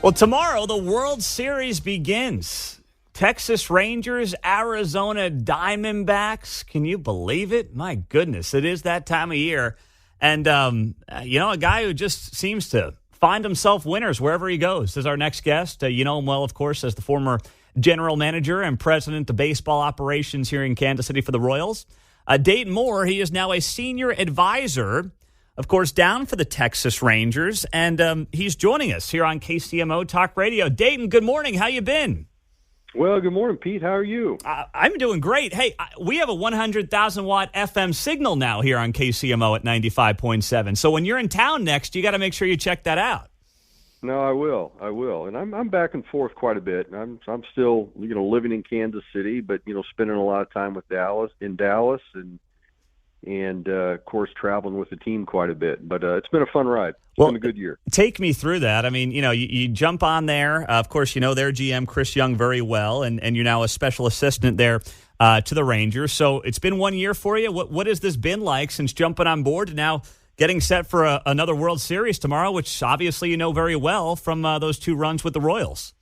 Well, tomorrow the World Series begins. Texas Rangers, Arizona Diamondbacks. Can you believe it? My goodness, it is that time of year. And, a guy who just seems to find himself winners wherever he goes is our next guest. You know him well, of course, as the former general manager and president of baseball operations here in Kansas City for the Royals. Dayton Moore, he is now a senior advisor, of course, down for the Texas Rangers. And he's joining us here on KCMO Talk Radio. Dayton, good morning. How you been? Well, good morning, Pete. How are you? I'm doing great. Hey, we have a 100,000-watt FM signal now here on KCMO at 95.7. So when you're in town next, you got to make sure you check that out. No, I will. And I'm back and forth quite a bit. I'm still, living in Kansas City, but, spending a lot of time with Dallas, and of course, traveling with the team quite a bit. But it's been a fun ride. It's been a good year. Take me through that. I mean, you jump on there. Of course, you know their GM, Chris Young, very well, and you're now a special assistant there to the Rangers. So it's been 1 year for you. What has this been like since jumping on board and now getting set for another World Series tomorrow, which obviously you know very well from those two runs with the Royals?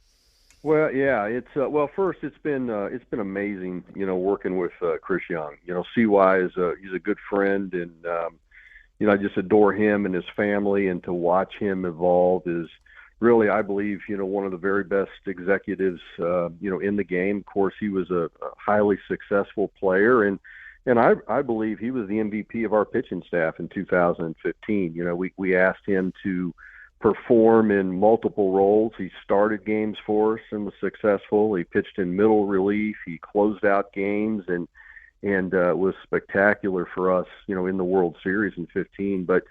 Well, yeah, it's first it's been amazing, working with Chris Young. CY he's a good friend, and I just adore him and his family, and to watch him evolve is really, I believe, one of the very best executives, in the game. Of course, he was a highly successful player, and I believe he was the MVP of our pitching staff in 2015. We asked him to perform in multiple roles. He started games for us and was successful. He pitched in middle relief. He closed out games and was spectacular for us, in the World Series in 15. But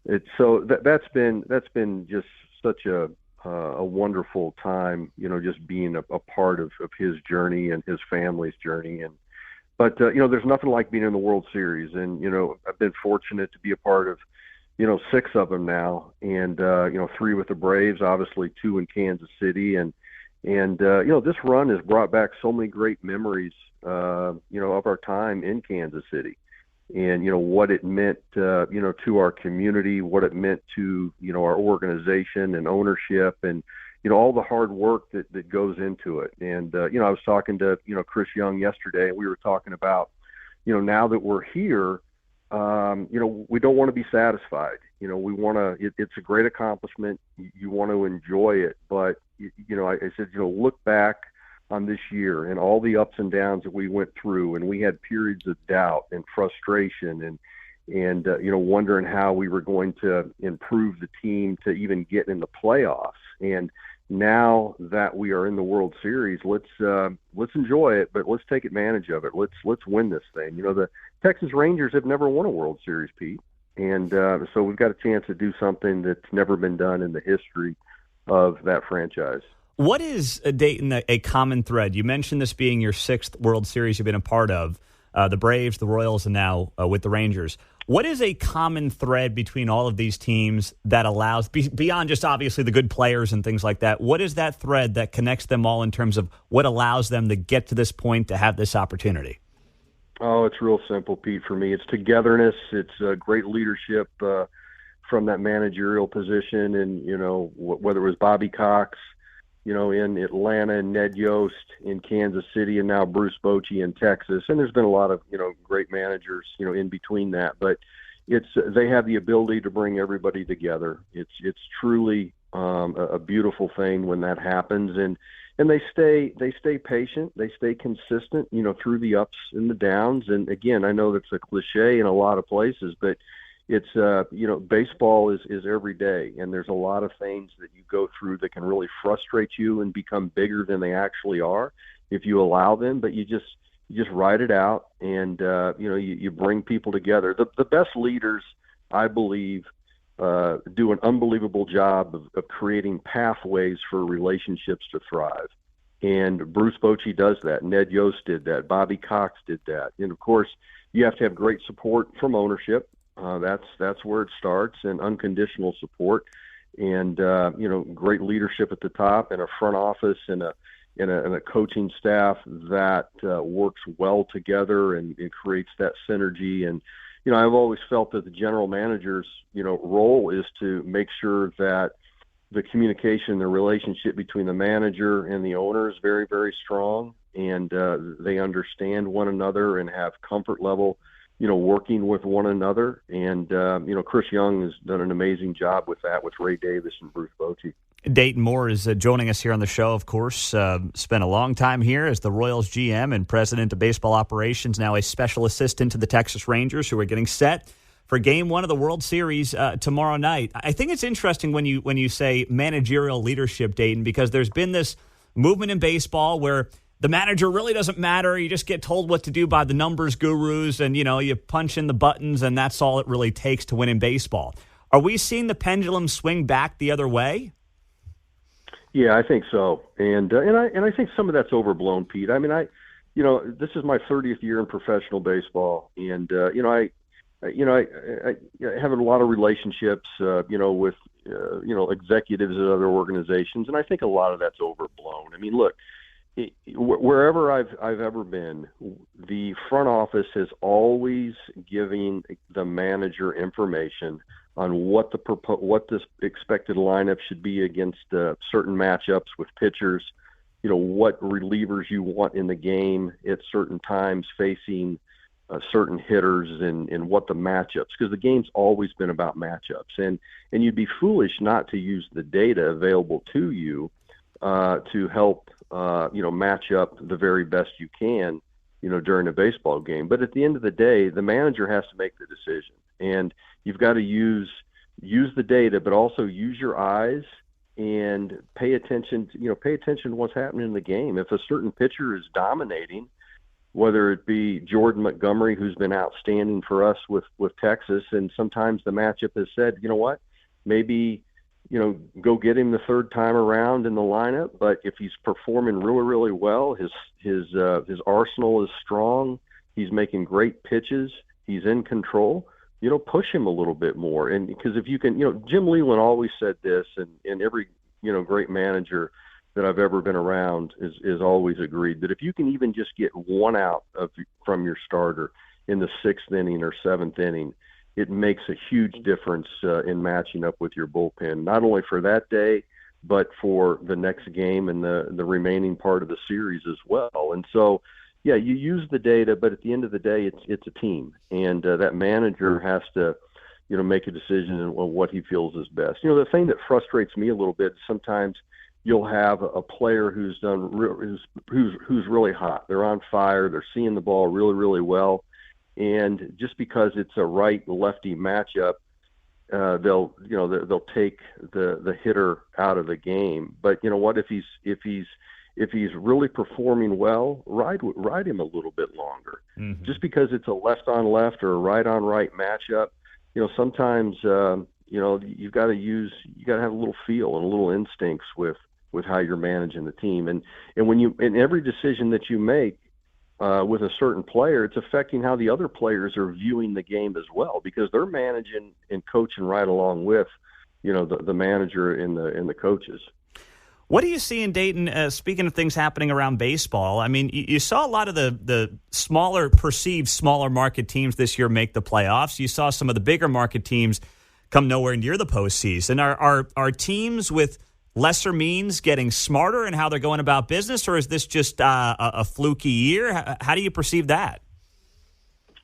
that's been just such a wonderful time, just being a part of his journey and his family's journey. But there's nothing like being in the World Series, and I've been fortunate to be a part of 6 of them now, and 3 with the Braves, obviously 2 in Kansas City, and this run has brought back so many great memories, of our time in Kansas City, and what it meant, to our community, what it meant to our organization and ownership, and all the hard work that goes into it. And I was talking to Chris Young yesterday, and we were talking about now that we're here. We don't want to be satisfied. We want to. It's a great accomplishment. You want to enjoy it, but I said, look back on this year and all the ups and downs that we went through, and we had periods of doubt and frustration, and wondering how we were going to improve the team to even get in the playoffs. And now that we are in the World Series, let's enjoy it, but let's take advantage of it. Let's win this thing. The Texas Rangers have never won a World Series, Pete, and so we've got a chance to do something that's never been done in the history of that franchise. What is, Dayton, a common thread? You mentioned this being your 6th World Series you've been a part of, the Braves, the Royals, and now with the Rangers. What is a common thread between all of these teams that allows, beyond just obviously the good players and things like that, what is that thread that connects them all in terms of what allows them to get to this point, to have this opportunity? Oh, it's real simple, Pete, for me. It's togetherness. It's great leadership from that managerial position. And, whether it was Bobby Cox, in Atlanta, and Ned Yost in Kansas City, and now Bruce Bochy in Texas. And there's been a lot of, great managers, in between that. But they have the ability to bring everybody together. It's truly a beautiful thing when that happens. And they stay patient. They stay consistent, through the ups and the downs. And again, I know that's a cliche in a lot of places, but it's, baseball is every day. And there's a lot of things that you go through that can really frustrate you and become bigger than they actually are if you allow them. But you just ride it out, and, you bring people together. The best leaders, I believe, do an unbelievable job of creating pathways for relationships to thrive. And Bruce Bochy does that. Ned Yost did that. Bobby Cox did that. And, of course, you have to have great support from ownership. That's where it starts, and unconditional support, and great leadership at the top, and a front office, and a coaching staff that works well together and creates that synergy. And I've always felt that the general manager's role is to make sure that the communication, the relationship between the manager and the owner is very, very strong, and they understand one another and have comfort level, working with one another. And, Chris Young has done an amazing job with that with Ray Davis and Bruce Bochy. Dayton Moore is joining us here on the show, of course. Spent a long time here as the Royals GM and president of baseball operations, now a special assistant to the Texas Rangers, who are getting set for Game 1 of the World Series tomorrow night. I think it's interesting when you say managerial leadership, Dayton, because there's been this movement in baseball where the manager really doesn't matter. You just get told what to do by the numbers gurus, and you punch in the buttons, and that's all it really takes to win in baseball. Are we seeing the pendulum swing back the other way? Yeah, I think so, and I think some of that's overblown, Pete. I mean, this is my 30th year in professional baseball, and I have a lot of relationships, with executives at other organizations, and I think a lot of that's overblown. I mean, look, wherever I've ever been, the front office has always given the manager information on what the expected lineup should be against certain matchups with pitchers, what relievers you want in the game at certain times facing certain hitters, and what the matchups, because the game's always been about matchups, and you'd be foolish not to use the data available to you to help match up the very best you can during a baseball game. But at the end of the day, the manager has to make the decision, and you've got to use the data, but also use your eyes and pay attention to what's happening in the game. If a certain pitcher is dominating, whether it be Jordan Montgomery, who's been outstanding for us with Texas, and sometimes the matchup has said, maybe go get him the third time around in the lineup. But if he's performing really, really well, his arsenal is strong, he's making great pitches, he's in control, push him a little bit more. And because if you can, Jim Leland always said this, and every, great manager that I've ever been around is always agreed that if you can even just get one out from your starter in the 6th inning or 7th inning, it makes a huge difference in matching up with your bullpen, not only for that day, but for the next game and the remaining part of the series as well. And so, yeah, you use the data, but at the end of the day, it's a team, and that manager has to, make a decision on what he feels is best. The thing that frustrates me a little bit, sometimes you'll have a player who's really hot. They're on fire. They're seeing the ball really, really well. And just because it's a right-lefty matchup, they'll take the hitter out of the game. But you know what? If he's really performing well, ride him a little bit longer. Mm-hmm. Just because it's a left-on-left or a right-on-right matchup, sometimes you've got to have a little feel and a little instincts with how you're managing the team. And when in every decision that you make with a certain player, it's affecting how the other players are viewing the game as well, because they're managing and coaching right along with, the manager and the coaches. What do you see in Dayton, speaking of things happening around baseball? I mean, you saw a lot of the perceived smaller market teams this year make the playoffs. You saw some of the bigger market teams come nowhere near the postseason. Are teams with lesser means getting smarter in how they're going about business, or is this just a fluky year? How do you perceive that?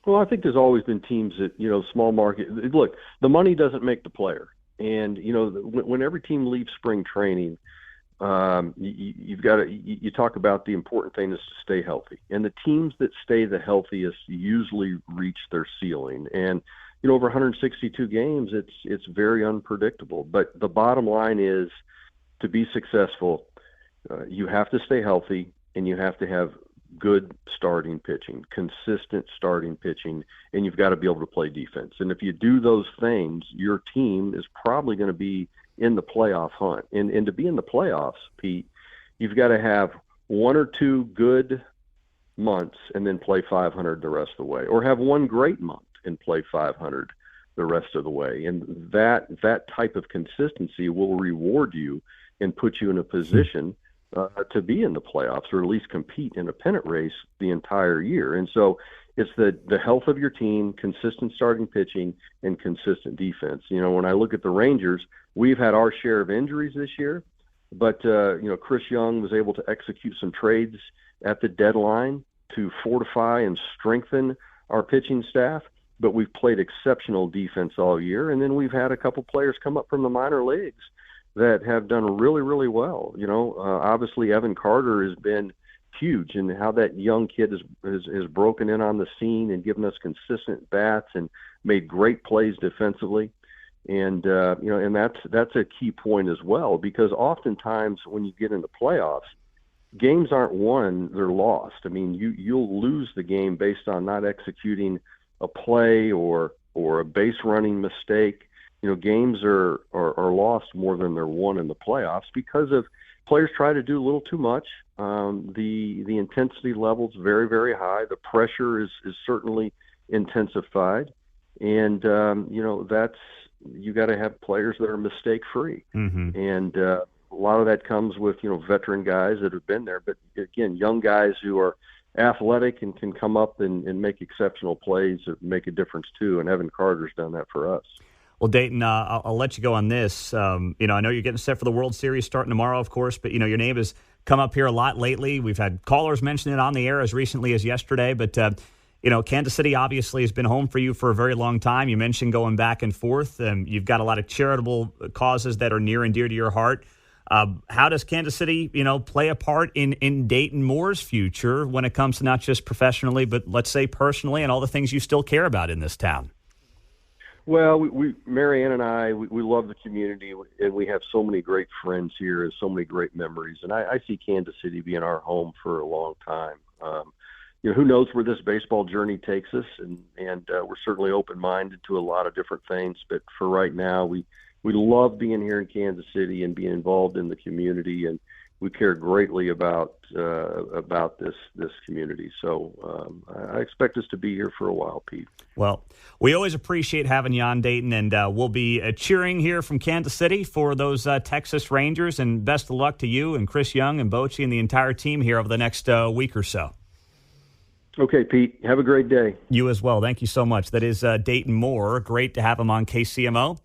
Well, I think there's always been teams that, small market. Look, the money doesn't make the player. And, when every team leaves spring training, you've got to, you talk about the important thing is to stay healthy. And the teams that stay the healthiest usually reach their ceiling. And, over 162 games, it's very unpredictable. But the bottom line is, to be successful, you have to stay healthy, and you have to have good starting pitching, consistent starting pitching, and you've got to be able to play defense. And if you do those things, your team is probably going to be in the playoff hunt. And to be in the playoffs, Pete, you've got to have one or two good months and then play 500 the rest of the way, or have one great month and play 500 the rest of the way. And that type of consistency will reward you and put you in a position to be in the playoffs, or at least compete in a pennant race the entire year. And so it's the health of your team, consistent starting pitching, and consistent defense. When I look at the Rangers, We've had our share of injuries this year, but Chris Young was able to execute some trades at the deadline to fortify and strengthen our pitching staff. But we've played exceptional defense all year, and then we've had a couple players come up from the minor leagues that have done really, really well. Obviously Evan Carter has been huge in how that young kid has broken in on the scene and given us consistent bats and made great plays defensively. And and that's a key point as well, because oftentimes when you get into playoffs, games aren't won, they're lost. I mean, you'll lose the game based on not executing a play or a base running mistake. Games are lost more than they're won in the playoffs because of players try to do a little too much. The intensity level's very, very high. The pressure is certainly intensified, and that's, you got to have players that are mistake free. Mm-hmm. And a lot of that comes with veteran guys that have been there, but again, young guys who are athletic and can come up and make exceptional plays that make a difference too. And Evan Carter's done that for us. Well, Dayton, I'll let you go on this. I know you're getting set for the World Series starting tomorrow, of course, but, your name has come up here a lot lately. We've had callers mention it on the air as recently as yesterday, but, Kansas City obviously has been home for you for a very long time. You mentioned going back and forth. You've got a lot of charitable causes that are near and dear to your heart. How does Kansas City, play a part in Dayton Moore's future when it comes to not just professionally, but let's say personally and all the things you still care about in this town? Well, Marianne and I, we love the community, and we have so many great friends here and so many great memories. And I see Kansas City being our home for a long time. Who knows where this baseball journey takes us, and we're certainly open-minded to a lot of different things. But for right now, we love being here in Kansas City and being involved in the community, and we care greatly about this community. So I expect us to be here for a while, Pete. Well, we always appreciate having you on, Dayton, and we'll be cheering here from Kansas City for those Texas Rangers, and best of luck to you and Chris Young and Bochy and the entire team here over the next week or so. Okay, Pete. Have a great day. You as well. Thank you so much. That is Dayton Moore. Great to have him on KCMO.